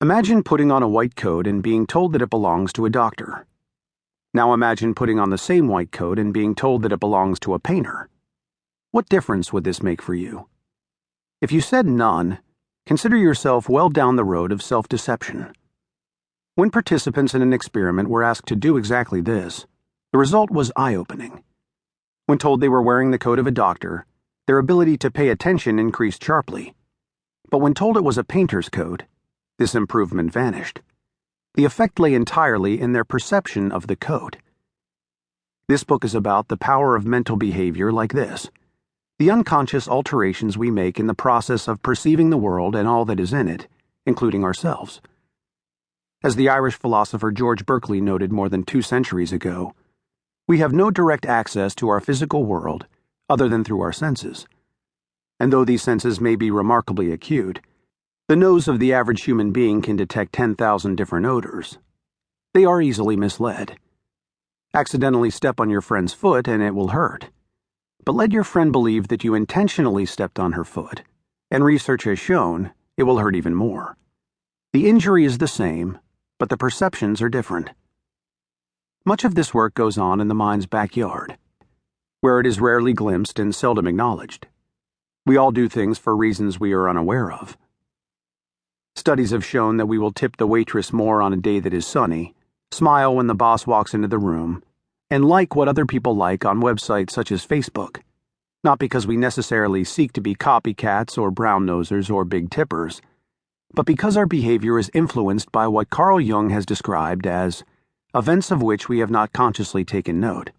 Imagine putting on a white coat and being told that it belongs to a doctor. Now imagine putting on the same white coat and being told that it belongs to a painter. What difference would this make for you? If you said none, consider yourself well down the road of self-deception. When participants in an experiment were asked to do exactly this, the result was eye-opening. When told they were wearing the coat of a doctor, their ability to pay attention increased sharply. But when told it was a painter's coat, this improvement vanished. The effect lay entirely in their perception of the coat. This book is about the power of mental behavior like this, the unconscious alterations we make in the process of perceiving the world and all that is in it, including ourselves. As the Irish philosopher George Berkeley noted more than 2 centuries ago, we have no direct access to our physical world other than through our senses. And though these senses may be remarkably acute, the nose of the average human being can detect 10,000 different odors. They are easily misled. Accidentally step on your friend's foot and it will hurt. But let your friend believe that you intentionally stepped on her foot, and research has shown it will hurt even more. The injury is the same, but the perceptions are different. Much of this work goes on in the mind's backyard, where it is rarely glimpsed and seldom acknowledged. We all do things for reasons we are unaware of. Studies have shown that we will tip the waitress more on a day that is sunny, smile when the boss walks into the room, and like what other people like on websites such as Facebook, not because we necessarily seek to be copycats or brown-nosers or big tippers, but because our behavior is influenced by what Carl Jung has described as events of which we have not consciously taken note.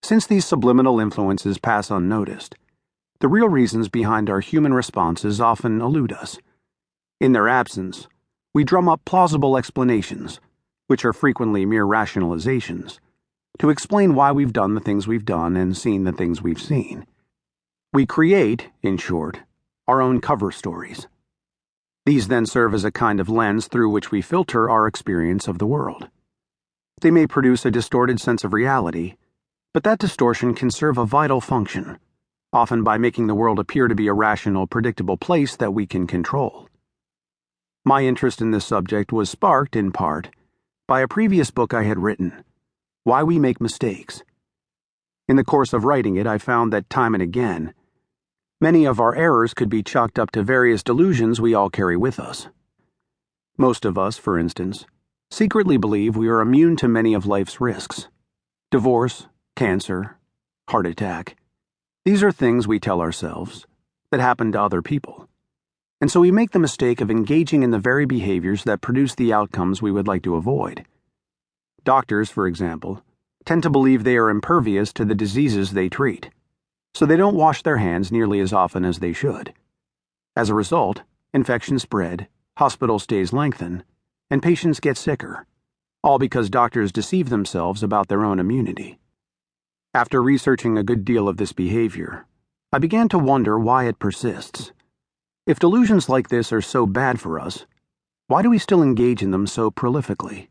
Since these subliminal influences pass unnoticed, the real reasons behind our human responses often elude us. In their absence, we drum up plausible explanations, which are frequently mere rationalizations, to explain why we've done the things we've done and seen the things we've seen. We create, in short, our own cover stories. These then serve as a kind of lens through which we filter our experience of the world. They may produce a distorted sense of reality, but that distortion can serve a vital function, often by making the world appear to be a rational, predictable place that we can control. My interest in this subject was sparked, in part, by a previous book I had written, Why We Make Mistakes. In the course of writing it, I found that time and again, many of our errors could be chalked up to various delusions we all carry with us. Most of us, for instance, secretly believe we are immune to many of life's risks. Divorce, cancer, heart attack. These are things we tell ourselves that happen to other people. And so we make the mistake of engaging in the very behaviors that produce the outcomes we would like to avoid. Doctors, for example, tend to believe they are impervious to the diseases they treat, so they don't wash their hands nearly as often as they should. As a result, infections spread, hospital stays lengthen, and patients get sicker, all because doctors deceive themselves about their own immunity. After researching a good deal of this behavior, I began to wonder why it persists. If delusions like this are so bad for us, why do we still engage in them so prolifically?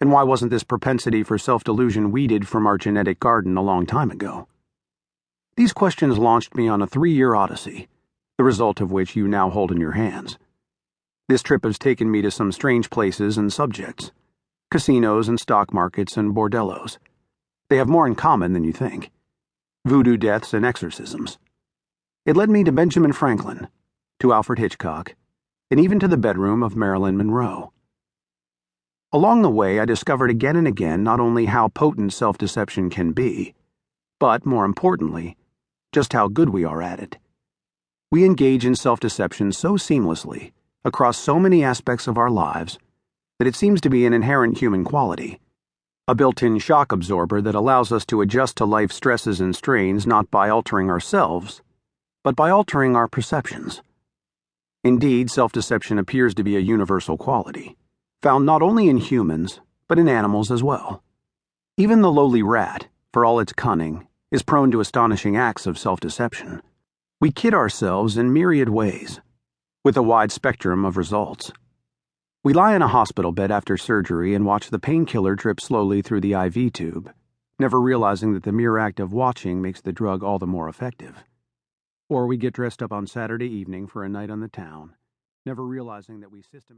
And why wasn't this propensity for self-delusion weeded from our genetic garden a long time ago? These questions launched me on a 3-year odyssey, the result of which you now hold in your hands. This trip has taken me to some strange places and subjects, casinos and stock markets and bordellos. They have more in common than you think. Voodoo deaths and exorcisms. It led me to Benjamin Franklin, to Alfred Hitchcock, and even to the bedroom of Marilyn Monroe. Along the way, I discovered again and again not only how potent self-deception can be, but, more importantly, just how good we are at it. We engage in self-deception so seamlessly, across so many aspects of our lives, that it seems to be an inherent human quality, a built-in shock absorber that allows us to adjust to life's stresses and strains not by altering ourselves, but by altering our perceptions. Indeed, self-deception appears to be a universal quality, found not only in humans, but in animals as well. Even the lowly rat, for all its cunning, is prone to astonishing acts of self-deception. We kid ourselves in myriad ways, with a wide spectrum of results. We lie in a hospital bed after surgery and watch the painkiller drip slowly through the IV tube, never realizing that the mere act of watching makes the drug all the more effective. Or we get dressed up on Saturday evening for a night on the town, never realizing that we systematically